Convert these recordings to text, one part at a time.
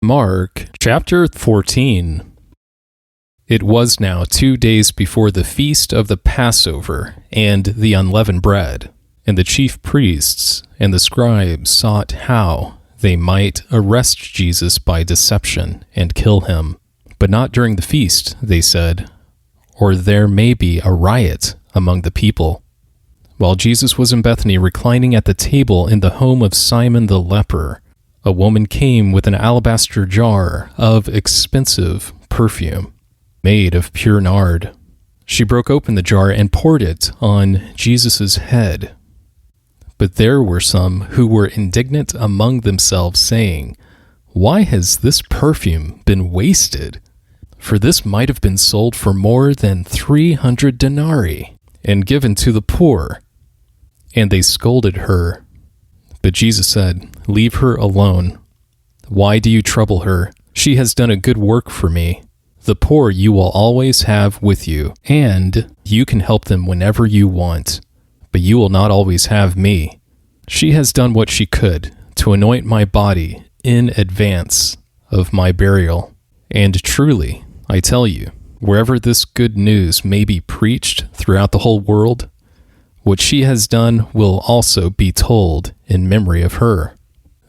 Mark chapter 14. It was now 2 days before the feast of the Passover and the unleavened bread, and the chief priests and the scribes sought how they might arrest Jesus by deception and kill him. But not during the feast, they said, or there may be a riot among the people. While Jesus was in Bethany reclining at the table in the home of Simon the leper, a woman came with an alabaster jar of expensive perfume, made of pure nard. She broke open the jar and poured it on Jesus' head. But there were some who were indignant among themselves, saying, "Why has this perfume been wasted? For this might have been sold for more than 300 denarii and given to the poor." And they scolded her. But Jesus said, "Leave her alone. Why do you trouble her? She has done a good work for me. The poor you will always have with you, and you can help them whenever you want, but you will not always have me. She has done what she could to anoint my body in advance of my burial. And truly, I tell you, wherever this good news may be preached throughout the whole world, what she has done will also be told in memory of her."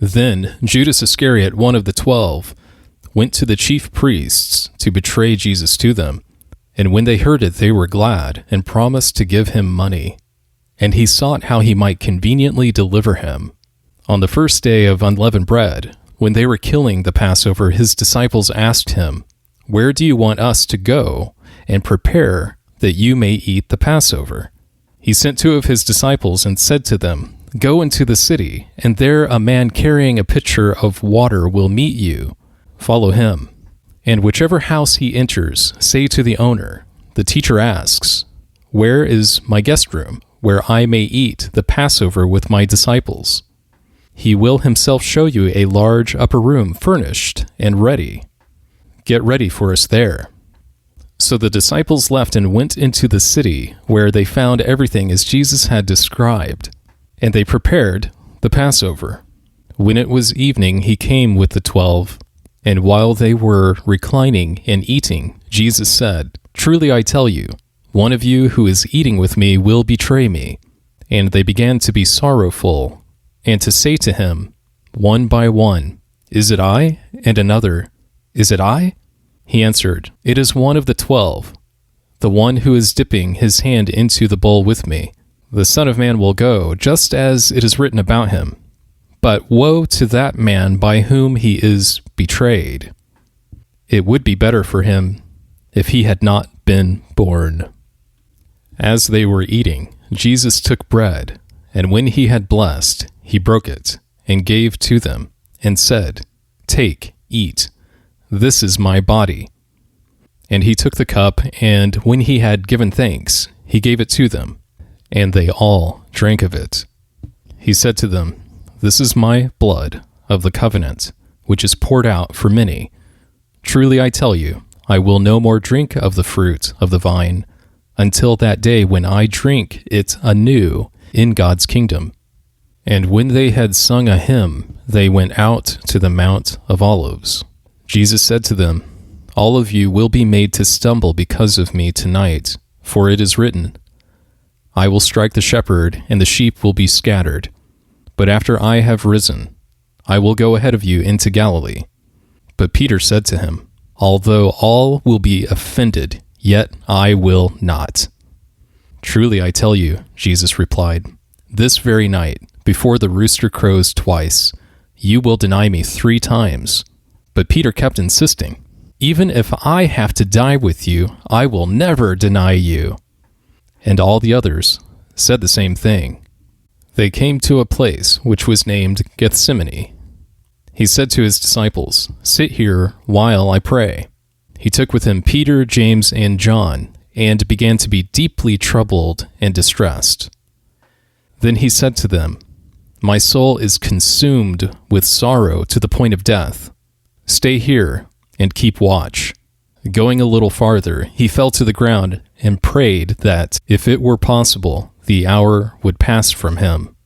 Then Judas Iscariot, one of the 12, went to the chief priests to betray Jesus to them. And when they heard it, they were glad and promised to give him money. And he sought how he might conveniently deliver him. On the first day of unleavened bread, when they were killing the Passover, his disciples asked him, "Where do you want us to go and prepare that you may eat the Passover?" He sent 2 of his disciples and said to them, "Go into the city, and there a man carrying a pitcher of water will meet you. Follow him. And whichever house he enters, say to the owner, 'The teacher asks, where is my guest room, where I may eat the Passover with my disciples?' He will himself show you a large upper room furnished and ready. Get ready for us there." So the disciples left and went into the city, where they found everything as Jesus had described, and they prepared the Passover. When it was evening, he came with the 12, and while they were reclining and eating, Jesus said, "Truly I tell you, one of you who is eating with me will betray me." And they began to be sorrowful, and to say to him, one by one, "Is it I?" And another, "Is it I?" He answered, "It is one of the 12, the one who is dipping his hand into the bowl with me. The Son of Man will go, just as it is written about him. But woe to that man by whom he is betrayed. It would be better for him if he had not been born." As they were eating, Jesus took bread, and when he had blessed, he broke it, and gave to them, and said, "Take, eat. This is my body." And he took the cup, and when he had given thanks, he gave it to them, and they all drank of it. He said to them, "This is my blood of the covenant, which is poured out for many. Truly I tell you, I will no more drink of the fruit of the vine until that day when I drink it anew in God's kingdom." And when they had sung a hymn, they went out to the Mount of Olives. Jesus said to them, "All of you will be made to stumble because of me tonight, for it is written, 'I will strike the shepherd, and the sheep will be scattered.' But after I have risen, I will go ahead of you into Galilee." But Peter said to him, "Although all will be offended, yet I will not." "Truly I tell you," Jesus replied, "this very night, before the rooster crows twice, you will deny me 3 times." But Peter kept insisting, "Even if I have to die with you, I will never deny you." And all the others said the same thing. They came to a place which was named Gethsemane. He said to his disciples, "Sit here while I pray." He took with him Peter, James, and John, and began to be deeply troubled and distressed. Then he said to them, "My soul is consumed with sorrow to the point of death. Stay here and keep watch." Going a little farther, he fell to the ground and prayed that, if it were possible, the hour would pass from him.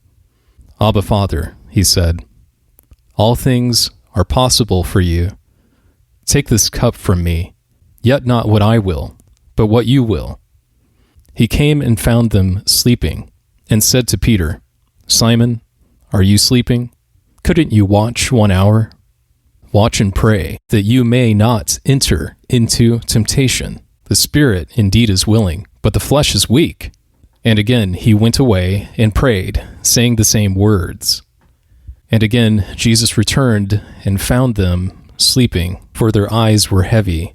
"Abba, Father," he said, "all things are possible for you. "Take this cup from me, yet not what I will, but what you will." He came and found them sleeping, and said to Peter, "Simon, are you sleeping? Couldn't you watch 1 hour? Watch and pray, that you may not enter into temptation. The spirit indeed is willing, but the flesh is weak." And again he went away and prayed, saying the same words. And again Jesus returned and found them sleeping, for their eyes were heavy,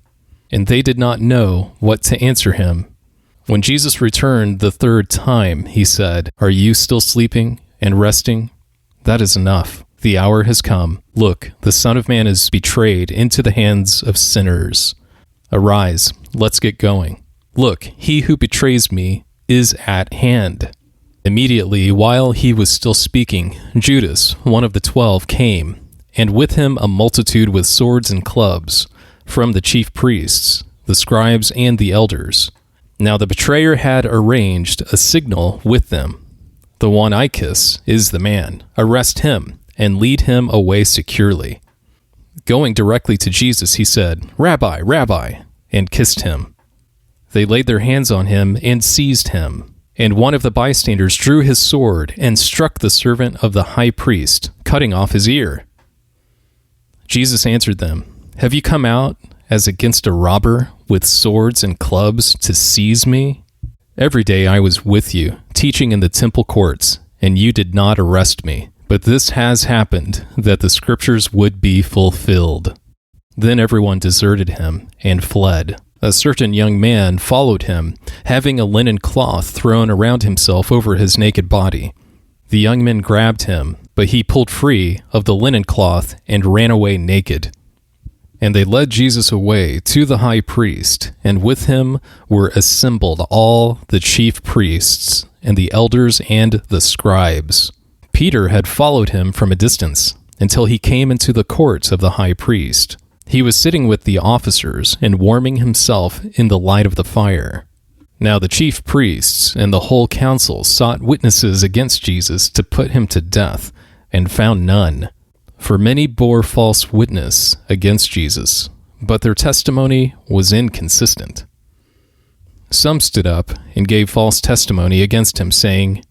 and they did not know what to answer him. When Jesus returned the third time, he said, "Are you still sleeping and resting? That is enough. The hour has come. Look, the Son of Man is betrayed into the hands of sinners. Arise, let's get going. Look, he who betrays me is at hand." Immediately, while he was still speaking, Judas, one of the 12, came, and with him a multitude with swords and clubs, from the chief priests, the scribes, and the elders. Now the betrayer had arranged a signal with them. "The one I kiss is the man. Arrest him, and lead him away securely." Going directly to Jesus, he said, "Rabbi, Rabbi," and kissed him. They laid their hands on him and seized him. And one of the bystanders drew his sword and struck the servant of the high priest, cutting off his ear. Jesus answered them, "Have you come out as against a robber with swords and clubs to seize me? Every day I was with you, teaching in the temple courts, and you did not arrest me. But this has happened, that the scriptures would be fulfilled." Then everyone deserted him and fled. A certain young man followed him, having a linen cloth thrown around himself over his naked body. The young men grabbed him, but he pulled free of the linen cloth and ran away naked. And they led Jesus away to the high priest, and with him were assembled all the chief priests and the elders and the scribes. Peter had followed him from a distance until he came into the court of the high priest. He was sitting with the officers and warming himself in the light of the fire. Now the chief priests and the whole council sought witnesses against Jesus to put him to death, and found none. For many bore false witness against Jesus, but their testimony was inconsistent. Some stood up and gave false testimony against him, saying,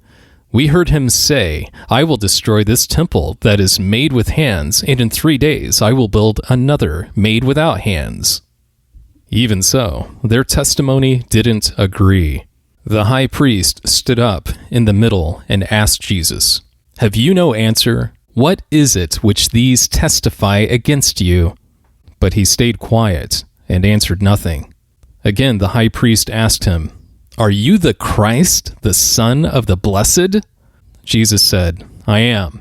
"We heard him say, 'I will destroy this temple that is made with hands, and in 3 days I will build another made without hands.' Even so, their testimony didn't agree. The high priest stood up in the middle and asked Jesus, 'Have you no answer? What is it which these testify against you?' But he stayed quiet and answered nothing. Again the high priest asked him, 'Are you the Christ, the Son of the Blessed?' Jesus said, 'I am.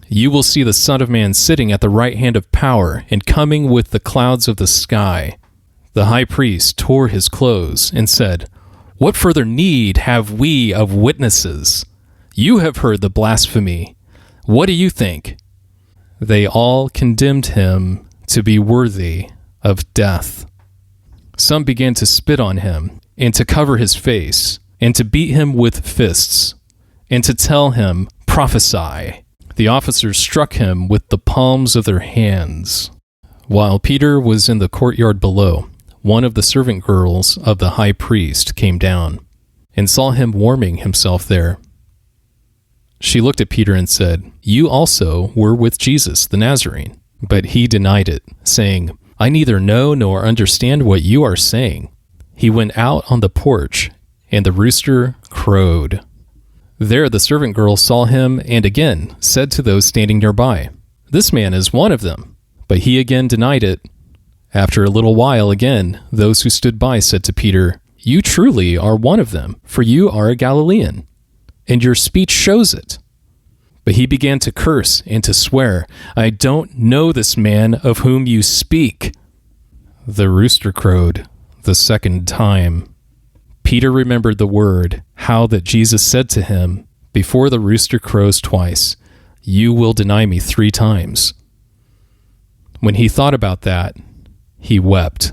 You will see the Son of Man sitting at the right hand of power and coming with the clouds of the sky.' The high priest tore his clothes and said, 'What further need have we of witnesses? You have heard the blasphemy. What do you think?' They all condemned him to be worthy of death. Some began to spit on him, and to cover his face, and to beat him with fists, and to tell him, 'Prophesy.' The officers struck him with the palms of their hands. While Peter was in the courtyard below, one of the servant girls of the high priest came down, and saw him warming himself there. She looked at Peter and said, 'You also were with Jesus the Nazarene.' But he denied it, saying, 'I neither know nor understand what you are saying.' He went out on the porch, and the rooster crowed. There the servant girl saw him, and again said to those standing nearby, 'This man is one of them.' But he again denied it. After a little while again, those who stood by said to Peter, 'You truly are one of them, for you are a Galilean, and your speech shows it.' But he began to curse and to swear, 'I don't know this man of whom you speak.' The rooster crowed the second time. Peter remembered the word, how that Jesus said to him, 'Before the rooster crows twice, you will deny me 3 times. When he thought about that, he wept.